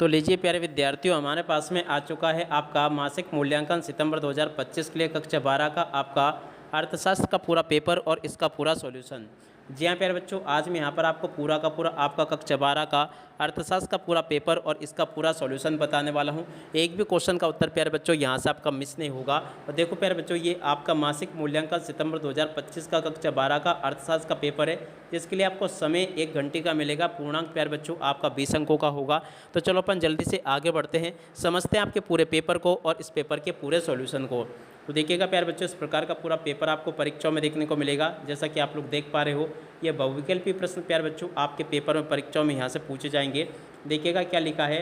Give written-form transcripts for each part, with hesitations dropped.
तो लीजिए प्यारे विद्यार्थियों, हमारे पास में आ चुका है आपका मासिक मूल्यांकन सितंबर 2025 के लिए कक्षा 12 का आपका अर्थशास्त्र का पूरा पेपर और इसका पूरा सॉल्यूशन। जी हाँ प्यारे बच्चों, आज मैं यहाँ पर आपको पूरा का पूरा आपका कक्षा 12 का अर्थशास्त्र का पूरा पेपर और इसका पूरा सॉल्यूशन बताने वाला हूँ। एक भी क्वेश्चन का उत्तर प्यारे बच्चों यहाँ से आपका मिस नहीं होगा। और देखो प्यारे बच्चों, ये आपका मासिक मूल्यांकन सितंबर 2025 का कक्षा 12 का अर्थशास्त्र का पेपर है, जिसके लिए आपको समय 1 घंटे का मिलेगा। पूर्णांक प्यारे बच्चों आपका 20 अंकों का होगा। तो चलो अपन जल्दी से आगे बढ़ते हैं, समझते हैं आपके पूरे पेपर को और इस पेपर के पूरे सॉल्यूशन को। तो देखिएगा प्यारे बच्चों, इस प्रकार का पूरा पेपर आपको परीक्षाओं में देखने को मिलेगा। जैसा कि आप लोग देख पा रहे हो, ये बहुविकल्पी प्रश्न प्यारे बच्चों आपके पेपर में परीक्षाओं में यहाँ से पूछे जाएंगे। देखिएगा क्या लिखा है,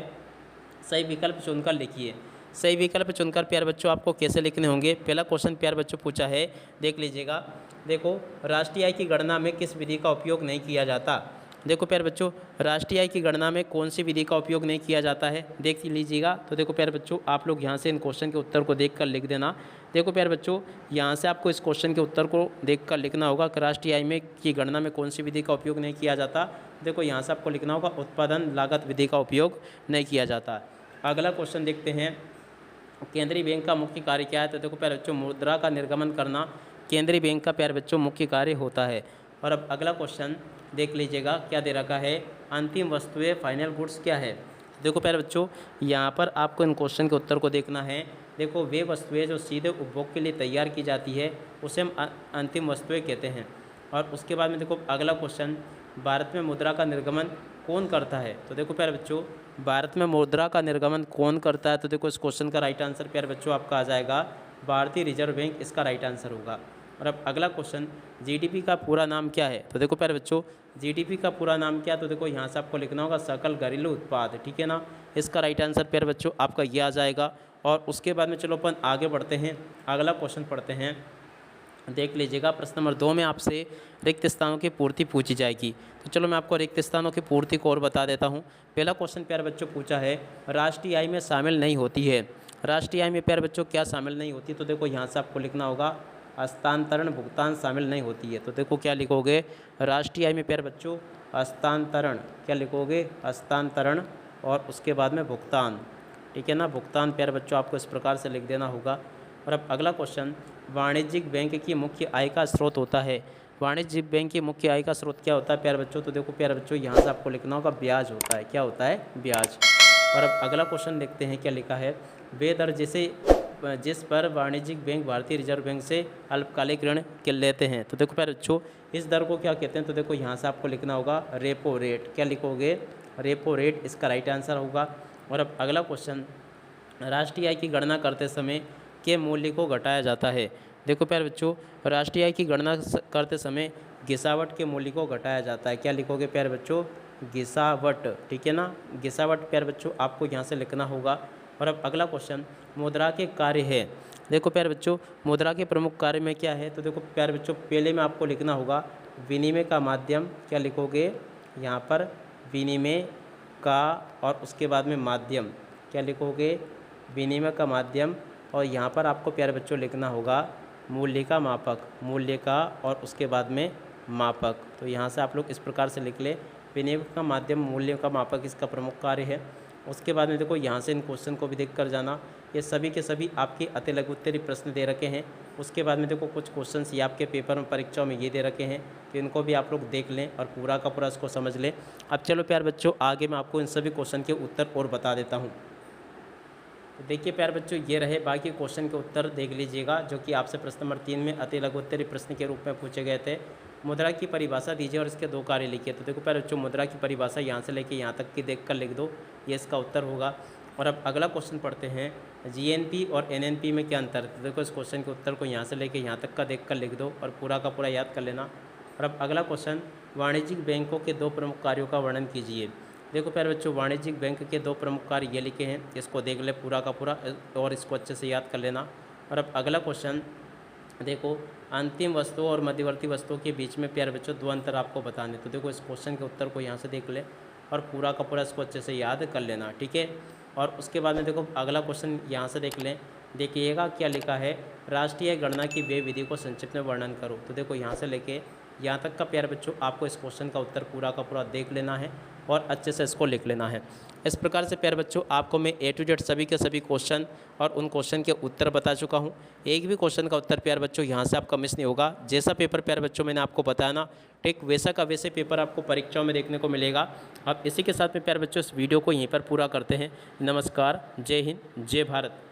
सही विकल्प चुनकर लिखिए। सही विकल्प चुनकर प्यारे बच्चों आपको कैसे लिखने होंगे। पहला क्वेश्चन प्यारे बच्चों पूछा है, देख लीजिएगा। देखो, राष्ट्रीय आय की गणना में किस विधि का उपयोग नहीं किया जाता। देखो प्यारे बच्चों, राष्ट्रीय आय की गणना में कौन सी विधि का उपयोग नहीं किया जाता है, देख लीजिएगा। तो देखो प्यारे बच्चों, आप लोग यहाँ से इन क्वेश्चन के उत्तर को देखकर लिख देना। देखो प्यारे बच्चों, यहाँ से आपको इस क्वेश्चन के उत्तर को देखकर लिखना होगा कि राष्ट्रीय आय में की गणना में कौन सी विधि का उपयोग नहीं किया जाता। देखो यहाँ से आपको लिखना होगा उत्पादन लागत विधि का उपयोग नहीं किया जाता। अगला क्वेश्चन देखते हैं, केंद्रीय बैंक का मुख्य कार्य क्या है। तो देखो प्यारे बच्चों, मुद्रा का निर्गमन करना केंद्रीय बैंक का प्यारे बच्चों मुख्य कार्य होता है। और अब अगला क्वेश्चन देख लीजिएगा, क्या दे रखा है, अंतिम वस्तुएं फाइनल गुड्स क्या है। देखो प्यारे बच्चों, यहाँ पर आपको इन क्वेश्चन के उत्तर को देखना है। देखो, वे वस्तुएं जो सीधे उपभोग के लिए तैयार की जाती है उसे हम अंतिम वस्तुएं कहते हैं। और उसके बाद में देखो अगला क्वेश्चन, भारत में मुद्रा का निर्गमन कौन करता है। तो देखो प्यारे बच्चों, भारत में मुद्रा का निर्गमन कौन करता है। तो देखो इस क्वेश्चन का राइट आंसर प्यारे बच्चों आपका आ जाएगा भारतीय रिजर्व बैंक, इसका राइट आंसर होगा। और अब अगला क्वेश्चन, जीडीपी का पूरा नाम क्या है। तो देखो प्यारे बच्चों, जीडीपी का पूरा नाम क्या है। तो देखो यहाँ से आपको लिखना होगा सकल घरेलू उत्पाद, ठीक है ना। इसका राइट आंसर प्यारे बच्चों आपका ये आ जाएगा। और उसके बाद में चलो अपन आगे बढ़ते हैं, अगला क्वेश्चन पढ़ते हैं। देख लीजिएगा, प्रश्न नंबर 2 में आपसे रिक्त स्थानों की पूर्ति पूछी जाएगी। तो चलो मैं आपको रिक्त स्थानों की पूर्ति को और बता देता हूँ। पहला क्वेश्चन प्यारे बच्चों पूछा है, राष्ट्रीय आय में शामिल नहीं होती है। राष्ट्रीय आय में प्यारे बच्चों क्या शामिल नहीं होती। तो देखो यहाँ से आपको लिखना होगा हस्तांतरण भुगतान शामिल नहीं होती है। तो देखो क्या लिखोगे, राष्ट्रीय आय में प्यारे बच्चों हस्तांतरण, क्या लिखोगे, हस्तांतरण और उसके बाद में भुगतान, ठीक है ना। भुगतान प्यारे बच्चों आपको इस प्रकार से लिख देना होगा। और अब अगला क्वेश्चन, वाणिज्यिक बैंक की मुख्य आय का स्रोत होता है। वाणिज्यिक बैंक की मुख्य आय का स्रोत क्या होता है प्यारे बच्चों। तो देखो प्यारे बच्चों, यहाँ से आपको लिखना होगा ब्याज होता है। क्या होता है, ब्याज। और अब अगला क्वेश्चन देखते हैं, क्या लिखा है, वे दर जिस पर वाणिज्यिक बैंक भारतीय रिजर्व बैंक से अल्पकालिक ऋण के लेते हैं। तो देखो प्यारे बच्चों, इस दर को क्या कहते हैं। तो देखो यहाँ से आपको लिखना होगा रेपो रेट, क्या लिखोगे, रेपो रेट, इसका राइट आंसर होगा। और अब अगला क्वेश्चन, राष्ट्रीय आय की गणना करते समय के मूल्य को घटाया जाता है। देखो प्यारे बच्चों, राष्ट्रीय आय की गणना करते समय गिसावट के मूल्य को घटाया जाता है। क्या लिखोगे प्यारे बच्चों, गिसावट, ठीक है ना। गिसावट प्यारे बच्चों आपको यहाँ से लिखना होगा। और अब अगला क्वेश्चन, मुद्रा के कार्य है। देखो प्यारे बच्चों, मुद्रा के प्रमुख कार्य में क्या है। तो देखो प्यारे बच्चों, पहले में आपको लिखना होगा विनिमय का माध्यम, क्या लिखोगे यहाँ पर, विनिमय का, और उसके बाद में माध्यम, क्या लिखोगे, विनिमय का माध्यम। और यहाँ पर आपको प्यारे बच्चों लिखना होगा मूल्य का मापक, मूल्य का और उसके बाद में मापक। तो यहाँ से आप लोग इस प्रकार से लिख ले, विनिमय का माध्यम, मूल्य का मापक इसका प्रमुख कार्य है। उसके बाद में देखो यहाँ से इन क्वेश्चन को भी देख कर जाना, ये सभी के सभी आपके अति लघु उत्तरीय प्रश्न दे रखे हैं। उसके बाद में देखो कुछ क्वेश्चंस ये आपके पेपर में परीक्षाओं में ये दे रखे हैं, तो इनको भी आप लोग देख लें और पूरा का पूरा इसको समझ लें। अब चलो प्यार बच्चों, आगे मैं आपको इन सभी क्वेश्चन के उत्तर और बता देता हूँ। तो देखिए प्यार बच्चों, ये रहे बाकी क्वेश्चन के उत्तर, देख लीजिएगा, जो कि आपसे प्रश्न नंबर 3 में अति लघु उत्तरीय प्रश्न के रूप में पूछे गए थे। मुद्रा की परिभाषा दीजिए और इसके 2 कार्य लिखिए। तो देखो प्यारे बच्चों, मुद्रा की परिभाषा यहाँ से लेके यहाँ तक की देखकर लिख दो, ये इसका उत्तर होगा। और अब अगला क्वेश्चन पढ़ते हैं, जीएनपी और एनएनपी में क्या अंतर है। तो देखो इस क्वेश्चन के उत्तर को यहाँ से लेके यहाँ तक का देखकर लिख दो और पूरा का पूरा याद कर लेना। और अब अगला क्वेश्चन, वाणिज्यिक बैंकों के 2 प्रमुख कार्यों का वर्णन कीजिए। देखो प्यारे बच्चों, वाणिज्यिक बैंक के 2 प्रमुख कार्य ये लिखे हैं, इसको देख ले पूरा का पूरा और इसको अच्छे से याद कर लेना। और अब अगला क्वेश्चन देखो, अंतिम वस्तुओं और मध्यवर्ती वस्तुओं के बीच में प्यारे बच्चों 2 अंतर आपको बताने। तो देखो इस क्वेश्चन के उत्तर को यहाँ से देख ले और पूरा का पूरा इसको अच्छे से याद कर लेना, ठीक है। और उसके बाद में देखो अगला क्वेश्चन यहाँ से देख लें, देखिएगा क्या लिखा है, राष्ट्रीय गणना की व्यय विधि को संक्षिप्त में वर्णन करो। तो देखो यहाँ से लेके यहाँ तक का प्यारे बच्चों आपको इस क्वेश्चन का उत्तर पूरा का पूरा देख लेना है और अच्छे से इसको लिख लेना है। इस प्रकार से प्यारे बच्चों आपको मैं A to Z सभी के सभी क्वेश्चन और उन क्वेश्चन के उत्तर बता चुका हूँ। एक भी क्वेश्चन का उत्तर प्यारे बच्चों यहाँ से आपका मिस नहीं होगा। जैसा पेपर प्यारे बच्चों मैंने आपको बताया ना, ठीक वैसा का वैसे पेपर आपको परीक्षाओं में देखने को मिलेगा। अब इसी के साथ में प्यारे बच्चों इस वीडियो को यहीं पर पूरा करते हैं। नमस्कार, जय हिंद, जय भारत।